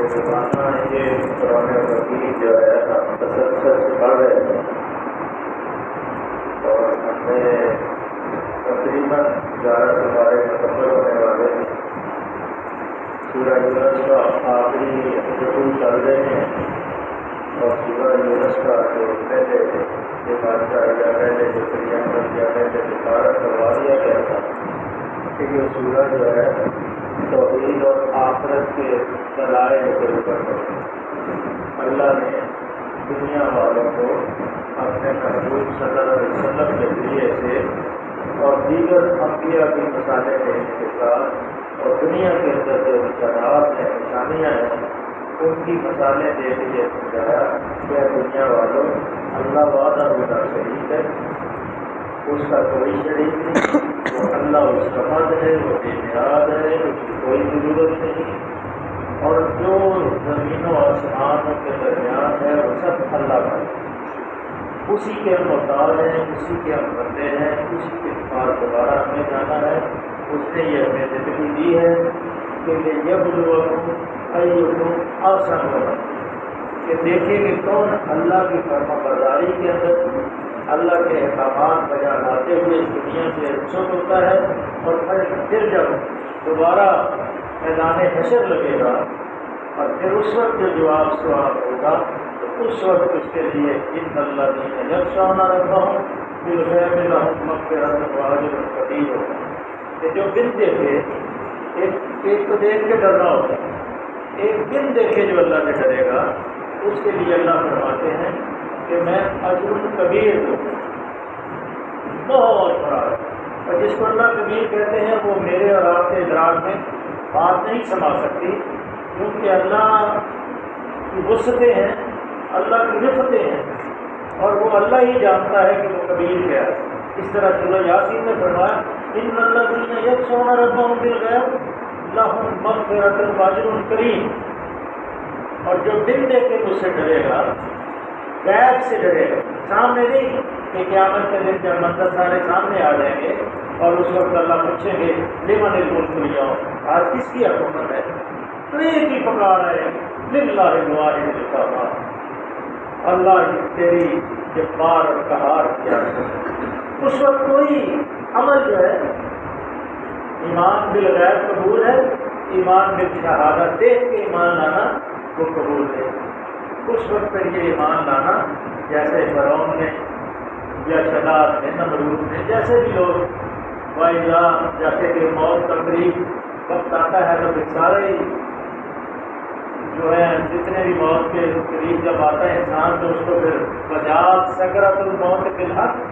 زمانہ یہ قرآن مجید جو ہے ہم تسلسل سے پڑھ رہے ہیں اور ہم نے تقریباً 11 سپارے مکمل ہونے والے ہیں۔ سورہ یونس کا آخری رکوع چل رہے ہیں اور سورہ یونس کا جو پہلے یہ بادشاہ یا پہلے جو قیامت یا پہلے بشارت کروا دیا گیا تھا کہ یہ سورہ جو ہے توحید اور آخرت کے دلائل کے اوپر ہے۔ اللہ نے دنیا والوں کو اپنے محبوب صلی اللہ علیہ وسلم کے ذریعے سے اور دیگر انبیاء کی مثالیں دینے کے ساتھ اور دنیا کے اندر جو نشانات ہیں نشانیاں ہیں ان کی مثالیں دے کے یہ سمجھایا کہ دنیا والوں اللہ وعدہ ہونا شریک ہے، اس کا کوئی شریک نہیں، وہ اللہ اس کا مد ہے، وہ بے نیاز ہے، اس کی کوئی ضرورت نہیں، اور جو زمین و آسمانوں کے درمیان ہے وہ سب اللہ کا ہے، اسی کے ہم محتاج ہیں، اسی کے ہم بندے ہیں، اسی کے پاس دوبارہ ہمیں جانا ہے۔ اس نے یہ ہمیں زندگی دی ہے کہ یبلوکم ایکم احسن عملا، کہ دیکھیں کہ کون اللہ کی فرما برداری کے اندر اللہ کے احکامات بجا لاتے ہوئے اس دنیا سے رخصت ہوتا ہے، اور پھر جب دوبارہ میدان حشر لگے گا اور پھر اس وقت جو جواب سوال ہوگا تو اس وقت اس کے لیے ان الذین یخشون ربہم بالغیب لہم مغفرۃ واجر کبیر ہوگا، کہ جو بن دیکھے ایک تو دیکھ کے ڈرنا ہوتا ہے، ایک بن دیکھے جو اللہ سے ڈرے گا اس کے لیے اللہ فرماتے ہیں کہ میں اجر کبیر دوں، بہت بڑا ہے، اور جس کو اللہ کبیر کہتے ہیں وہ میرے اور آپ کے ادراک میں بات نہیں سما سکتی، کیونکہ اللہ کی وسعتیں ہیں، اللہ کی رفتیں ہیں، اور وہ اللہ ہی جانتا ہے کہ وہ کبیر کیا ہے۔ اس طرح سورہ یاسین میں فرمایا ان الذین یخشون ربہم بالغیب لہم مغفرۃ واجر کریم، اور جو بن دیکھ کے مجھ سے ڈرے گا، غیب سے ڈرے گا، سامنے نہیں کہ قیامت کے دن جب منظر سارے سامنے آ جائیں گے اور اس وقت اللہ پوچھیں گے لمن الملک اليوم، آج کس کی حکومت ہے، تو ایک ہی پکار ہے للہ الواحد القہار، اللہ تیری جبار اور قہار کیا ہے۔ اس وقت کوئی عمل جو ہے ایمان بالغیب قبول ہے، ایمان بالشہادت دیکھ کے ایمان لانا وہ قبول ہے۔ اس وقت پر یہ ایمان لانا جیسے فرعون نے یا شداد نے، نمرود نے، جیسے بھی لوگ وائزہ، جیسے کہ موت کا قریب وقت آتا ہے تو پھر سارے جو ہے جتنے بھی موت کے قریب جب آتا ہے انسان تو اس کو پھر وجات سکرۃ الموت بالحق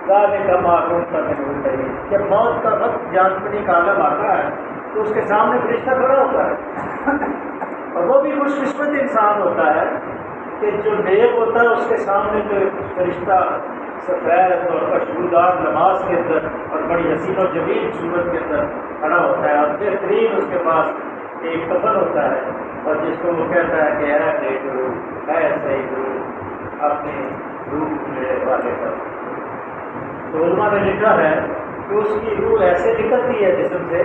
ذالک ما کنت منہ تحید، جب موت کا وقت جان کنی کا عالم آتا ہے تو اس کے سامنے فرشتہ کھڑا ہوتا ہے، اور وہ بھی خوش قسمت انسان ہوتا ہے کہ جو نیک ہوتا ہے اس کے سامنے جو فرشتہ سفید اور خوشبودار لباس کے اندر اور بڑی حسین و جمیل صورت کے اندر کھڑا ہوتا ہے، اور بہترین اس کے پاس ایک کفن ہوتا ہے، اور جس کو وہ کہتا ہے کہ اے نیک روح، اے صحیح روح، اپنی روح میرے والے پر۔ تو علماء نے لکھا ہے کہ اس کی روح ایسے نکلتی ہے جسم سے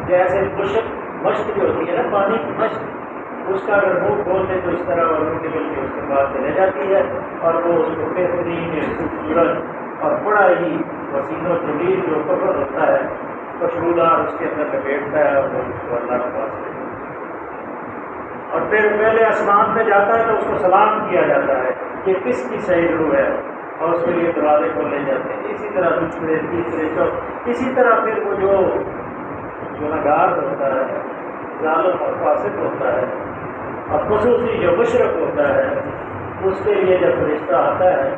جیسے مشق جو ہوتی ہے نا، پانی کی مشق، اس کا اگر منہ کھولتے تو اس طرح وہ روح نکل کے اس کے بعد چلے جاتی ہے، اور وہ اس کو بہترین خوبصورت اور بڑا ہی وسیع و جمیل جو کفن ہوتا ہے خوشبودار اس کے اندر لپیٹتا ہے، اور وہ اس کو اللہ کے پاس لے جاتا ہے، اور پھر پہلے آسمان میں جاتا ہے تو اس کو سلام کیا جاتا ہے کہ کس کی صحیح روح ہے، اور اس کے لیے دروازے کھولے جاتے ہیں۔ اسی طرح دوسرے تیسرے اسی طرح پھر وہ جو گنہگار ہوتا ہے، ظالم اور فاسق ہوتا ہے، اور خصوصی جو مشرک ہوتا ہے، اس کے لیے جب فرشتہ آتا ہے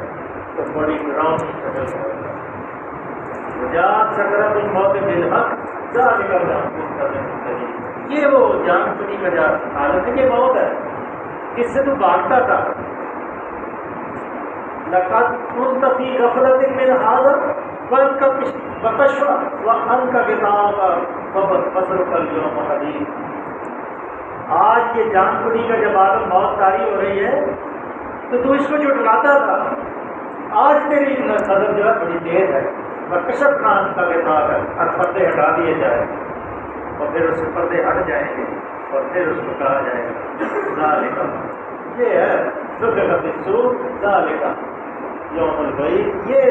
تو بڑی ڈراؤنی شکل میں ہوتا ہے، وجات سکرۃ الموت بالحق ذالک ما کنت منہ تحید، یہ وہ جان کنی کا جو حالت ہے، یہ موت ہے جس سے تو بھاگتا تھا۔ لقد كنت في غفلة من هذا وكشف وعنك غطاءك فبصرك اليوم حديد، آج یہ جان کنی کا جب عالم موت طاری ہو رہی ہے تو اس کو جھٹلاتا تھا، آج تیری نظر جو ہے بڑی تیز ہے، وکشفنا عنك غطاءك، اور پردے ہٹا دیے جائیں اور پھر اس سے پردے ہٹ جائیں گے اور پھر اس کو کہا جائے گا ذالک، یہ ہے نفخ فی الصور ذالک یوم الوعید، یہ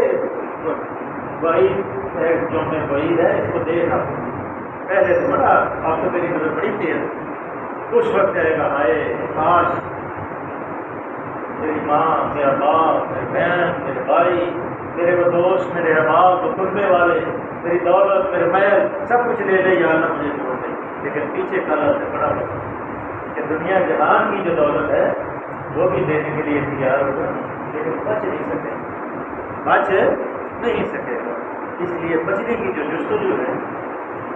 وعید ہے، یوم وعید ہے، اس کو دیکھا پہلے تو بڑا، آپ تو میری نظر بڑی تیز، اس وقت جائے گا ہائے کاش میری ماں، میرا باپ، میری بہن، میرے بھائی، میرے وہ دوست، میرے احباب، وہ خطبے والے، میری دولت، میرے محل، سب کچھ لے لے یا اللہ مجھے چھوڑ دے، لیکن پیچھے کل سے بڑا مسئلہ کہ دنیا جہان کی جو دولت ہے وہ بھی دینے کے لیے تیار ہوگا، لیکن بچ نہیں سکے، بچ نہیں سکے گا۔ اس لیے بچنے کی جو جستجو ہے،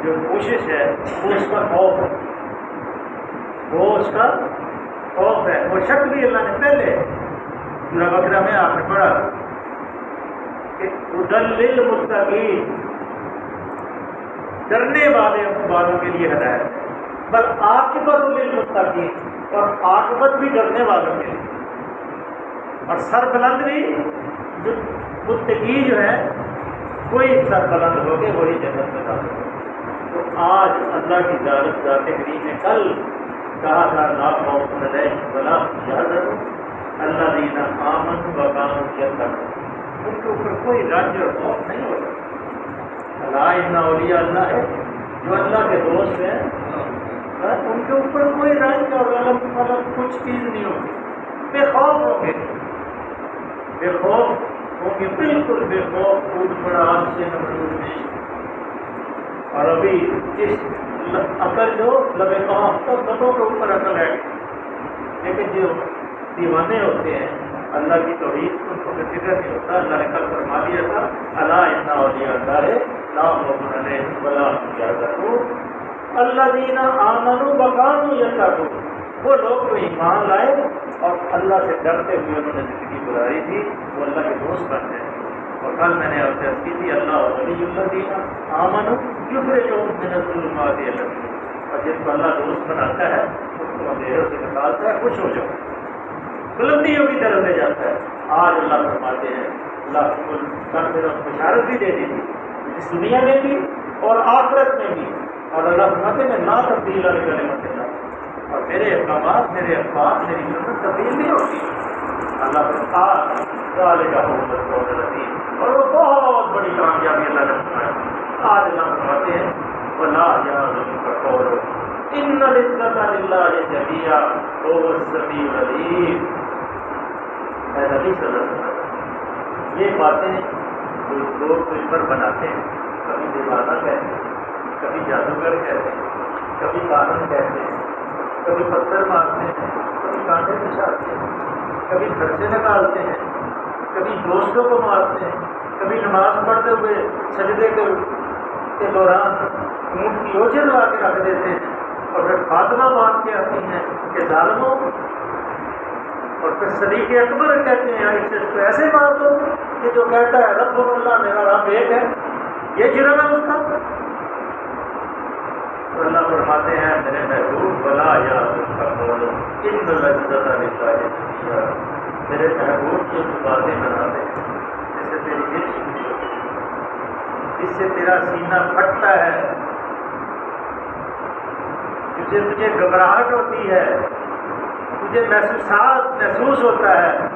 جو کوشش ہے، وہ اس کا خوف ہے، وہ اس کا خوف ہے، وہ شک بھی اللہ نے پہلے سورہ بقرہ میں آپ نے پڑھا کہ ہدی للمتقین، ڈرنے والوں کے لیے ہدایت ہے، بل عاقبۃ للمتقین، اور عاقبت بھی ڈرنے والوں کے لیے، اور سر بلند بھی، جو متقی جو ہے وہی سر بلند ہو کے وہی جنت میں داخل ہو۔ تو آج اللہ کی ذات کریم نے کل کہا تھا لا خوف علیہم ولا هم یحزنون الذین آمنوا وکانوا یتقون، ان کے اوپر کوئی رنج اور خوف نہیں ہوگا۔ الا ان اولیاء اللہ ہے، جو اللہ کے دوست ہیں ان کے اوپر کوئی رنج اور غلط مطلب کچھ چیز نہیں ہوگی، بے خوف ہوں گے، بے خوف ہوں گے، بالکل بے خوف، خود پڑا آج سے نمرود نہیں۔ اور ابھی اس عقل جو لبے کام تب لبوں کے اوپر عقل ہے، لیکن جو دیوانے ہوتے ہیں اللہ کی توحید ان کو فکر نہیں ہوتا۔ اللہ نے کل فرما دیا تھا الا ان اولیاء اللہ لا خوف علیہم ولا هم یحزنون الذین آمنوا وکانوا یتقون، وہ لوگ جو ایمان لائے اور اللہ سے ڈرتے ہوئے انہوں نے زندگی گزاری تھی، وہ اللہ کے دوست بن گئے۔ اور کل میں نے آپ سے عرض کی تھی اللہ ولی الذین آمنوا یخرجہم من الظلمات الی النور، اور جس کو اللہ دوست بناتا ہے اس کو اندھیروں سے نکالتا ہے، خوش ہو جاؤ، بلندیوں کی طرف لے جاتا ہے۔ آج اللہ فرماتے ہیں، اللہ کو بشارت بھی دے دی تھی اس دنیا میں بھی اور آخرت میں بھی، اور اللہ فرماتے ہیں لا تبدیل لکلمات اللہ، اور میرے احکامات، میرے اخبار، میری سنت تبدیل نہیں ہوتی۔ اللہ فرماتا ذالک هو الفوز العظیم، اور وہ بہت بڑی کامیابی اللہ نے فرمایا۔ آج اللہ فرماتے ہیں ولا یحزنک قولهم ان العزة للہ جميعا وهو السمیع العلیم۔ اے نبی صلی اللہ علیہ وسلم، یہ باتیں جو لوگ تجھ پر بناتے ہیں، کبھی دیوانہ کہتے ہیں، کبھی جادوگر کہتے ہیں، کبھی کاہن کہتے ہیں، کبھی پتھر مارتے ہیں، کبھی کانٹے بچھاتے ہیں، کبھی گھر سے نکالتے ہیں، کبھی دوستوں کو مارتے ہیں، کبھی نماز پڑھتے ہوئے سجدے کے دوران اونٹ کی اوجھل لا کے رکھ دیتے ہیں، اور پھر فاطمہ باندھ کے آتی ہیں کہ ظالموں، اور پھر صدیق اکبر کہتے ہیں اس کو ایسے مار دو کہ جو کہتا ہے رب اللہ، میرا رب ایک ہے، یہ جرم ہے اس کا۔ تو اللہ فرماتے ہیں میرے محبوب ولا یحزنک قولهم ان العزة للہ جميعا، میرے محبوب کی جو باتیں بناتے ہیں جس سے تیری دل خوش ہوتی ہے، جس سے تیرا سینہ پھٹتا ہے، تجھے گھبراہٹ ہوتی ہے، تجھے محسوس ہوتا ہے،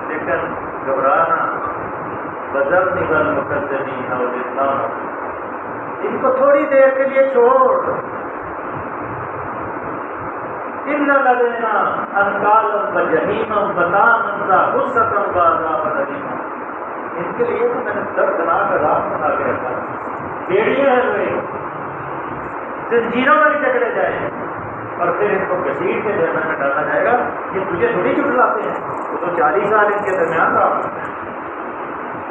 لیکن گھبرانا بذرنی والمکذبین والظالمین، ان کو تھوڑی دیر کے لیے چھوڑ۔ ان لدینا انکالا وجحیما وطعاما ذا غصۃ وعذابا الیما، ان کے لیے تو میں نے دردناک عذاب بنا کے رکھا، بیڑیاں ہیں لوگ، زنجیروں میں بھی جکڑے جائیں، اور پھر ان کو گھسیٹ کے جہنم میں ڈالا جائے گا۔ یہ تجھے تھوڑی چٹلاتے ہیں، وہ تو 40 سال ان کے درمیان رہا،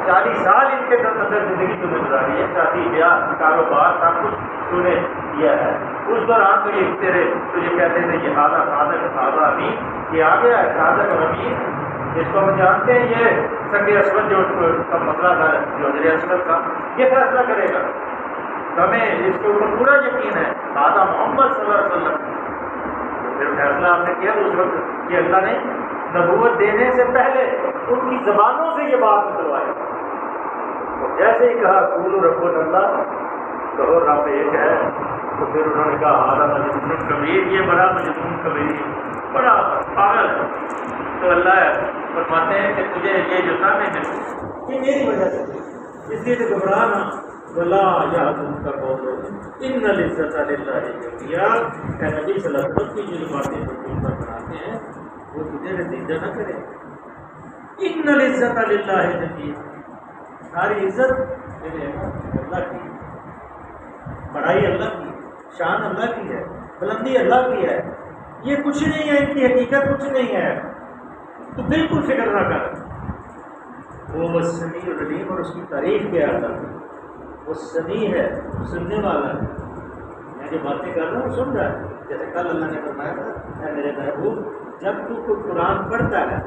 40 سال ان کے اندر زندگی تمہیں گزاری ہے، شادی بیاہ کاروبار سب کچھ تم نے کیا ہے۔ اس دوران تو یہ تیرے تجھے کہتے تھے یہ آدھا صادق آدھا امین، یہ آ گیا ہے صادق اور امین، اس کو ہم جانتے ہیں، یہ سنگ اسود جو کا مسئلہ تھا، جو حجر اسود کا، یہ فیصلہ کرے گا، ہمیں اس کے اوپر پورا یقین ہے، آدھا محمد صلی اللہ علیہ وسلم۔ پھر فیصلہ آپ نے کیا اس وقت کہ اللہ نے نبوت دینے سے پہلے ان کی زبانوں سے یہ بات نکلوائی، اور جیسے ہی کہا قولوا ربنا اللہ، کہو رب ایک ہے، تو پھر انہوں نے کہا ہمارا مجنون کبیر، یہ بڑا مجنون کبیر، بڑا پاگل ہے۔ تو اللہ فرماتے ہیں کہ تجھے یہ جو تانے ملے یہ میری وجہ سے، اس لیے تو گھبرانا ولا یحزنک قولہم ان العزت للہ جميعا۔ اے نبی صلی اللہ علیہ وسلم کی جو باتیں تم پر بناتے ہیں وہ تجھے نتیجہ نہ کرے۔ ان العزت للہ جميعا، ساری عزت اللہ کی، بڑائی اللہ کی، شان اللہ کی ہے، بلندی اللہ کی ہے، یہ کچھ نہیں ہے، ان کی حقیقت کچھ نہیں ہے، تو بالکل فکر نہ کر۔ وہ سمیع العلیم، اور اس کی تعریف کیا اللہ، وہ سمیع ہے، سننے والا ہے۔ میں جو باتیں کر رہا ہوں سن رہا ہے، جیسے کل اللہ نے فرمایا تھا اے میرے محبوب جب تو کوئی قرآن پڑھتا ہے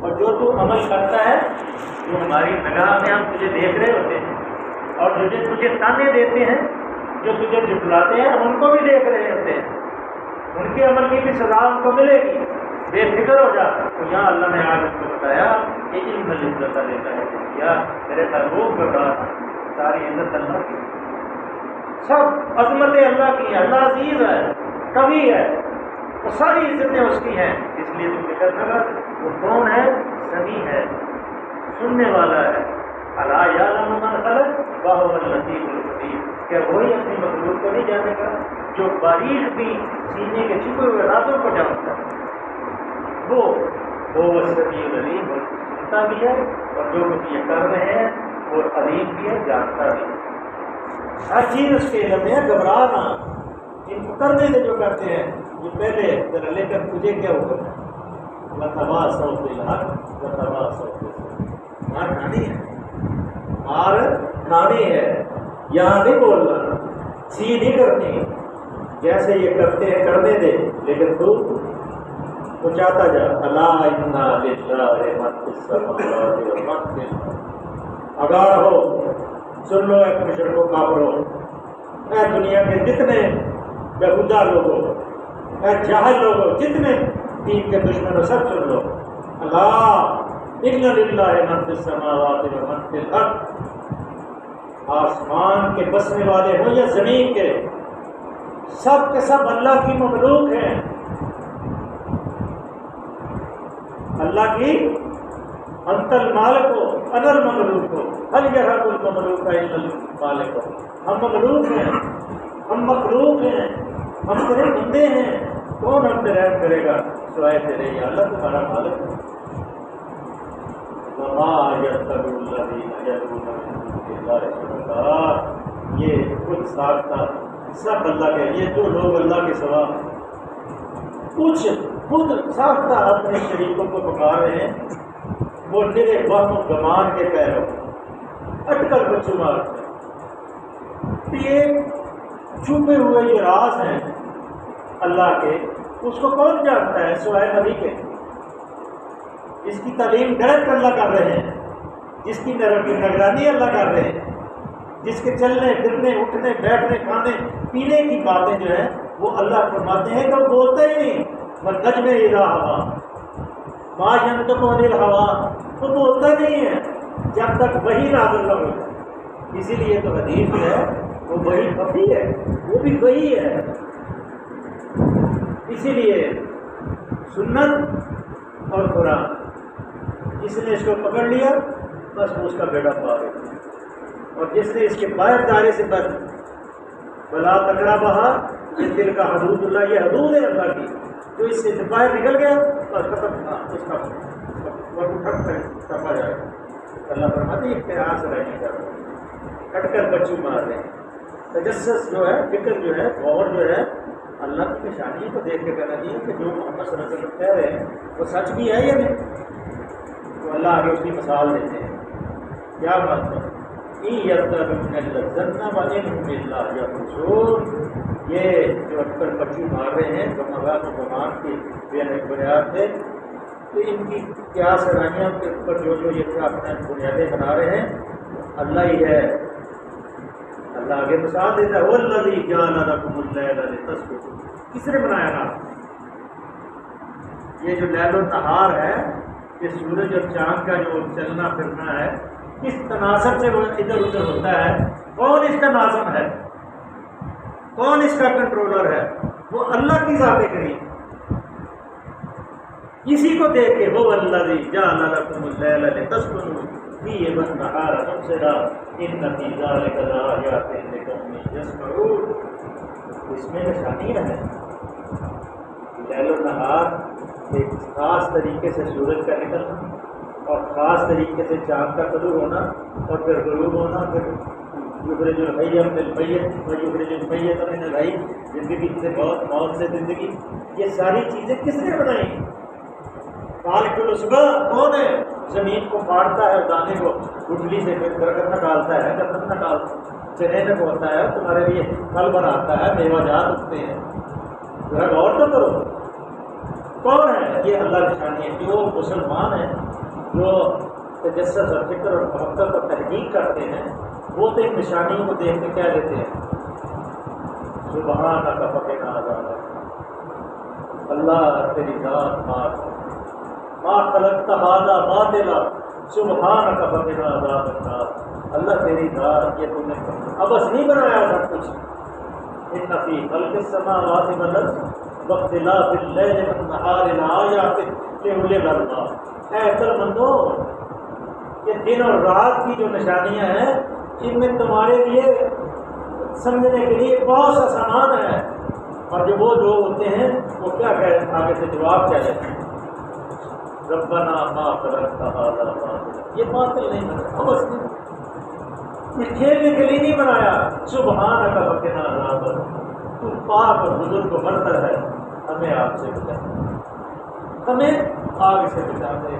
اور جو تو عمل کرتا ہے، جو ہماری نگاہ میں ہم تجھے دیکھ رہے ہوتے ہیں، اور جو تجھے تانے دیتے ہیں، جو تجھے جھٹلاتے ہیں، ہم ان کو بھی دیکھ رہے ہوتے ہیں، ان کے عمل کی بھی سزا ان کو ملے گی، بے فکر ہو جا۔ تو یہاں اللہ نے آج اس کو بتایا کہ ان العزت للہ ہے، میرے محبوب کا کہا ساری عزت اللہ کی، سب عظمتیں اللہ کی ہیں، اللہ عزیز ہے، قوی ہے، وہ ساری عزتیں اس کی ہیں، اس لیے تو فکر نہ کر۔ وہ کون ہے؟ سمیع ہے، سننے والا ہے۔ الا یعلم من خلق وهو اللطیف الخبیر، کیا وہی اپنی مخلوق کو نہیں جانے گا جو باریک بھی سینے کے چھپے ہوئے رازوں کو جانتا ہے؟ وہ السمیع العلیم، وہ سنتا بھی ہے، اور جو کچھ یہ کر رہے ہیں وہ علیم بھی ہے، جانتا بھی ہے، ہر چیز اس کے علم میں ہے۔ گھبرانا ان کو کرنے سے جو کرتے ہیں یہ پہلے ذرا لے کر تجھے کیا حکم ہے؟ وَتَوَاصَوْا بِالْحَقِّ وَتَوَاصَوْا بِالصَّبْرِ، مار کھانی ہے، مار کھانی ہے، یہاں نہیں بولنا، سی نہیں کرنی، جیسے یہ کرتے ہیں کرنے دے، لیکن تو پہنچاتا جا۔ الا اِنَّ لِلَّهِ مَن فِي السَّمَاوَاتِ وَمَن فِي الْأَرْضِ، اگاڑ ہو، سن لو ایک مشرکو کافرو، اے دنیا کے جتنے بیہودہ لوگوں، اے جاہل لوگوں، جتنے دین کے دشمنوں، سب سن لو۔ اللہ اِنَّ لِلَّهِ مَن فِي السَّمَاوَاتِ وَمَن فِي الْأَرْضِ، آسمان کے بسنے والے ہوں یا زمین کے، سب کے سب اللہ کی مملوک ہیں، اللہ کی۔ انت المالک ہو انا المملوک ہو هل يهب المملوک الا المالک، ہم مملوک ہیں، ہم مخلوق ہیں، ہم تیرے بندے ہیں، کون ہم پہ رحم کرے گا سوائے تیرے، یا اللہ تمہارا مالک ہے۔ وما يتبع الذين يدعون من دون الله شركاء، یہ خود ساختہ سب اللہ کے، یہ جو لوگ اللہ کے سوا کچھ خود ساختہ اپنے شریکوں کو پکار رہے ہیں، وہ نرے وہم و گمان کے پیرو، اٹکل بچوں مارتے ہیں۔ یہ چھپے ہوئے جو راز ہیں اللہ کے، اس کو کون جانتا ہے سوائے نبی کے؟ جس کی تعلیم ڈائریکٹ اللہ کر رہے ہیں، جس کی نگرانی اللہ کر رہے ہیں، جس کے چلنے پھرنے اٹھنے بیٹھنے کھانے پینے کی باتیں جو ہیں وہ اللہ فرماتے ہیں کہ وہ بولتا ہی نہیں، وَالنَّجْمِ إِذَا هَوَىٰ مَا يَنطِقُ عَنِ الْهَوَىٰ، وہ بولتا نہیں ہے جب تک وحی نازل نہ ہو۔ اسی لیے تو حدیث جو ہے وہ وحی خفی ہے، وہ بھی وحی ہے۔ اسی لیے سنت اور قرآن، جس نے اس کو پکڑ لیا بس وہ اس کا بیڑا پار ہے، اور جس نے اس کے باہر دائرے سے بچ بلا تقربھا، یہ دل کا حدود اللہ، یہ حدود ہے اللہ کی، جو اس سے باہر نکل گیا بس ختم، اس کا ٹپا جائے گا۔ اللہ فرماتے ہیں اختیار سے رہنے کا، کٹ کر بچوں مار رہے ہیں۔ تجسس جو ہے، فکر جو ہے، غور جو ہے، اللہ کی نشانی کو دیکھ کے کہنا چاہیے کہ جو محمد صلی اللہ علیہ وسلم کہہ رہے ہیں وہ سچ بھی ہے یا نہیں؟ تو اللہ آگے اس کی مثال دیتے ہیں، کیا مطلب؟ یہ جو اکثر بچوں مار رہے ہیں گمان کی بنیاد پہ، تو ان کی کیا سرانیاں کے اوپر جو یہ اپنے بنیادیں بنا رہے ہیں اللہ ہی ہے۔ اللہ آگے مثال دیتا ہے، وَالَّذِي جَعَلَ لَكُمُ اللَّيْلَ لِتَسْكُنُوا، کس نے بنایا نا یہ جو لیل و نہار ہے، یہ سورج اور چاند کا جو چلنا پھرنا ہے، کس تناسب سے وہ ادھر ادھر ہوتا ہے؟ کون اس کا ناظم ہے؟ کون اس کا کنٹرولر ہے؟ وہ اللہ کی ذات کریم، اسی کو دیکھ کے وہ الذی جعل لکم اللیل لتسکنوا فیہ والنہار مبصرا ان فی ذلک لآیات لقوم یسمعون۔ اس میں نشانی ہے لیل و نہار، ایک خاص طریقے سے سورج کا نکلنا اور خاص طریقے سے چاند کا طلوع ہونا اور پھر غروب ہونا، پھر یخرج الحی من المیت ویخرج المیت من الحی، زندگی سے موت، موت سے زندگی، یہ ساری چیزیں کس نے بنائی؟ خالق الصبح کون ہے؟ زمین کو پھاڑتا ہے، دانے کو گٹلی سے پھر درخت میں ڈالتا ہے، درخت میں ڈالتا ہے، چنے میں ہوتا ہے، تمہارے لیے پھل بناتا ہے، میوہ جات اگتے ہیں، ذرا غور تو کرو کون ہے؟ یہ اللہ نشانی ہے۔ جو مسلمان ہیں، جو تجسس اور فکر اور محبت اور تحقیق کرتے ہیں، وہ تو ان نشانیوں کو دیکھ کے کہہ دیتے ہیں سبحانک فقنا عذاب اللہ، تیری ذات پاک، ما خلقت ھذا باطلا سبحانک فقنا عذاب النار، اللہ تیری ذات، یہ تم نے ابس نہیں بنایا سب کچھ، ان فی خلق السماوات والارض واختلاف اللیل والنہار لآیات لأولی الالباب۔ اے عقل مندو، یہ دن اور رات کی جو نشانیاں ہیں، ان میں تمہارے لیے سمجھنے کے لیے بہت سا سامان ہے۔ اور جو وہ لوگ ہوتے ہیں وہ کیا کہتے ہیں؟ آگے سے جواب کیا دیتے ہیں؟ ربنا ما خلقت ھذا باطلا، یہ باطل نہیں بنا، بس نہیں، کھیلنے کے لیے نہیں بنایا۔ سبحانک فقنا عذاب النار، تو پاک اور بزرگ و برتر ہے، ہمیں آپ سے بچا، ہمیں آگ سے بچا دے،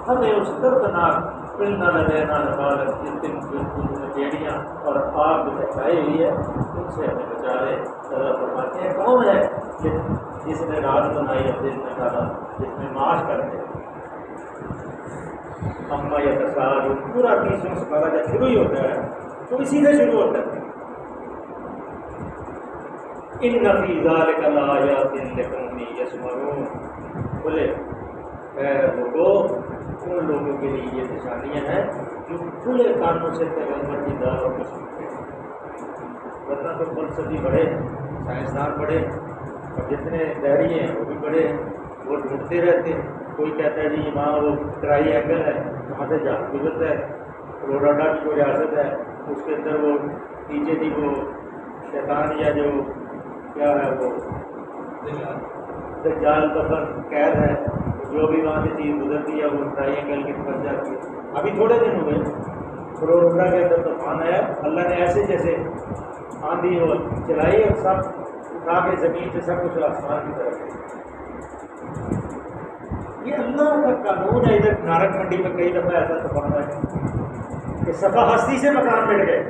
ہمیں اس دردناک پلنا لدینا نقالت جن میں بیڑیاں اور آگ جو بچائی ہوئی ہے ان سے ہمیں بچا دے۔ اللہ فرماتے ہیں کون ہے کہ جس نے رات بنائی اور دن میں ڈالا، جس میں معاش کرتے اما یتساءلون، پورا 30واں سپارہ جب شروع ہی ہوتا ہے تو اسی سے شروع ہوتا ہے، ان فی ذلک لآیات لقوم یسمعون۔ بولے اے لوگوں، ان لوگوں کے لیے یہ نشانیاں ہیں جو کھلے کانوں سے پیغمبر کی دعوت کو سنتے ہیں، ورنہ تو فلسفی بڑے، سائنسدان بڑے، اور جتنے دہری ہیں وہ بھی بڑے، وہ ڈھونڈتے رہتے ہیں۔ کوئی کہتا ہے جی وہاں وہ ٹرائی اینگل ہے، وہاں سے جہاں گزرتا ہے، فلوریڈا کی کوئی ریاست ہے، اس کے اندر وہ نیچے تھی وہ شیطان یا جو کیا ہے وہ دجال دفن قید ہے، جو بھی وہاں سے چیز گزرتی ہے وہ ٹرائی اینگل کی پھنس جاتی ہے۔ ابھی تھوڑے دن ہو گئے فلوریڈا کے اندر طوفان آیا، اللہ نے ایسے جیسے آندھی اور چلائی اور سب اٹھا کے زمین سے سب کچھ آسمان کی طرف۔ یہ اللہ کا قانون ہے۔ ادھر نارک منڈی میں کئی دفعہ ایسا طوفان آیا کہ صفا ہستی سے مکان مٹ گئے۔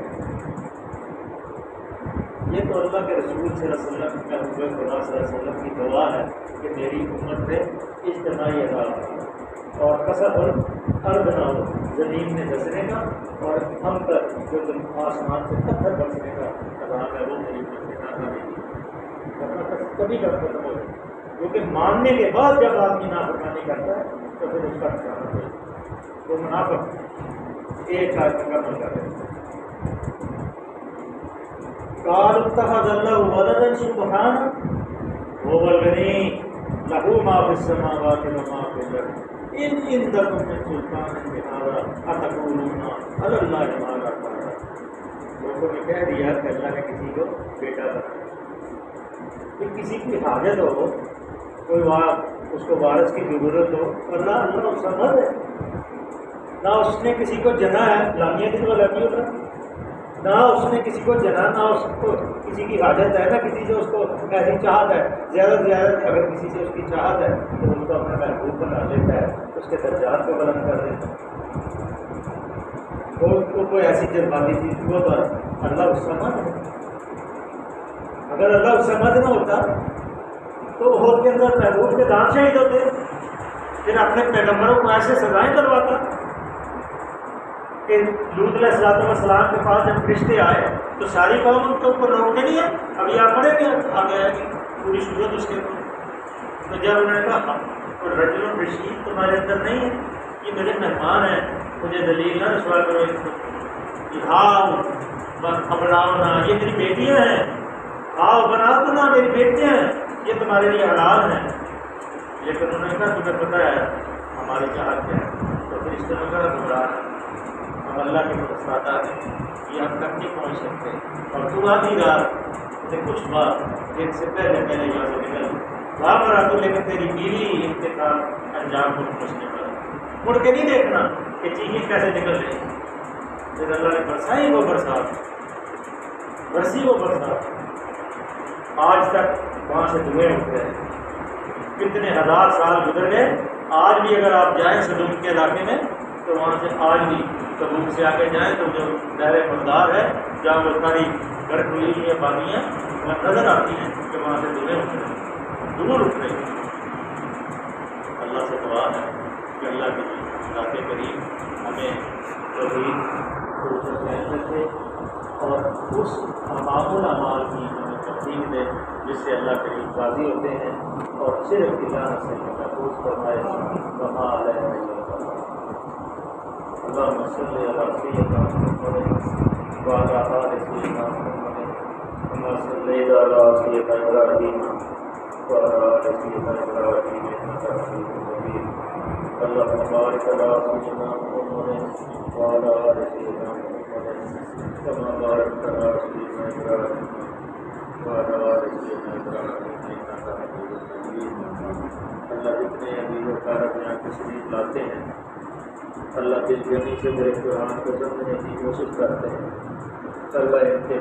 یہ تو اللہ کے رسول صلی اللہ علیہ وسلم کا حضور خدا صلی اللہ علیہ وسلم کی دعا ہے کہ میری امت پہ اجتماعی عذاب اور کسب الارض نہ ہو، زمین میں دسنے کا، اور ہم تک جو آسمان سے پتھر برسنے کا عذاب ہے وہ میری امت پہ نہ کرے، کبھی کا ختم ہو جائے۔ کیونکہ ماننے کے بعد جب آدمی نافرمانی کرتا ہے تو پھر اس کا ٹھکانا ہے، وہ منافق ایک آدمی کا عمل کر رہے ہیں۔ قالوا اتخذ الله ولدا سبحانه وهو الغني له ما في السماوات وما في الارض ان عندكم من سلطان بهذا اتقولون على الله ما لا تعلمون۔ لوگوں نے کہہ دیا کہ اللہ نے کسی کو بیٹا بنایا، کہ کسی کی حاجت ہو، کوئی اس کو وارث کی ضرورت ہو، اللہ سمجھ ہے، نہ اس نے کسی کو جنا ہے، لامیہ کی تو لگی ہوتا، نہ اس نے کسی کو جنا، نہ اس کو کسی کی حاجت ہے، نہ کسی سے اس کو ایسی چاہت ہے۔ زیادہ سے زیادہ اگر کسی سے اس کی چاہت ہے تو اس کو اپنا محبوب بنا لیتا ہے، اس کے درجات کو بلند کر دیتا ہے۔ تو اس کو کوئی ایسی جذباتی چیز وہ تو اللہ الصمد ہے۔ اگر اللہ الصمد نہ ہوتا تو عہد کے اندر محبوب کے دان شہید ہوتے، پھر اپنے پیغمبروں کو ایسے سزائیں کرواتا کہ لوط علیہ السلام کے پاس جب فرشتے آئے تو ساری قوم ان کے اوپر روکتے نہیں ہے۔ ابھی آپ پڑھیں گے آگے آئے گی پوری صورت اس کے اوپر۔ تو جب انہوں نے کہا کوئی رجل رشید تمہارے اندر نہیں ہے، یہ میرے مہمان ہیں، مجھے دلیل نہ رسوا کرو، ان کو ابڑاؤنا، یہ میری بیٹیاں ہیں، آؤ بنا تو نہ میری بیٹیاں ہیں، یہ تمہارے لیے حلال ہیں، لیکن انہوں نے کہا تمہیں پتہ ہے ہماری چاہت کیا ہے، تو پھر اس طرح کا گمراہ ہم اللہ کے مستعد ہیں، یہ ہم تک نہیں پہنچ سکتے، اور تو آدھی رات سے کچھ بات دن سے پہلے یہاں سے نکل وہاں پر آ تو، لیکن تیری بیوی انتقال انجام کو پہنچنے پر مڑ کے نہیں دیکھنا کہ چیخیں کیسے نکل رہی۔ پھر اللہ نے برسائی وہ برسات، برسی وہ برسات، آج تک وہاں سے دھوئیں اٹھ رہے ہیں، کتنے ہزار سال گزر گئے، آج بھی اگر آپ جائیں سدوم کے علاقے میں تو وہاں سے آج بھی تبوک سے آگے جائیں تو جو دائرۂ مردار ہے جہاں وہ ساری گھر کھلی ہوئی ہیں باغیاں وہاں نظر آتی ہیں کہ وہاں سے دھوئیں اٹھ رہے ہیں، دور اٹھ رہے ہیں۔ اللہ سے دعا ہے کہ اللہ کی ذات کریم ہمیں توحید کو سمجھنے سے اور اس معمول اعمال کی ہمیں تفصیل دے جس سے اللہ کریم راضی ہوتے ہیں، اور صرف اللہ سے محفوظ فرمائے۔ وما علیہ اللهم صل على سيدنا محمد وعلى آل سيدنا محمد كما صليت على سيدنا إبراهيم وعلى آل سيدنا إبراهيم إنك حميد مجيد۔ اللهم بارك على سيدنا محمد وعلى آل سيدنا محمد كما باركت على سيدنا إبراهيم وعلى آل سيدنا إبراهيم إنك حميد مجيد۔ اللہ جتنے عزیز و کارب یہاں تشریف لاتے ہیں، اللہ دل جمی سے میرے قرآن کو سمجھنے کی کوشش کرتے ہیں، اللہ ان کے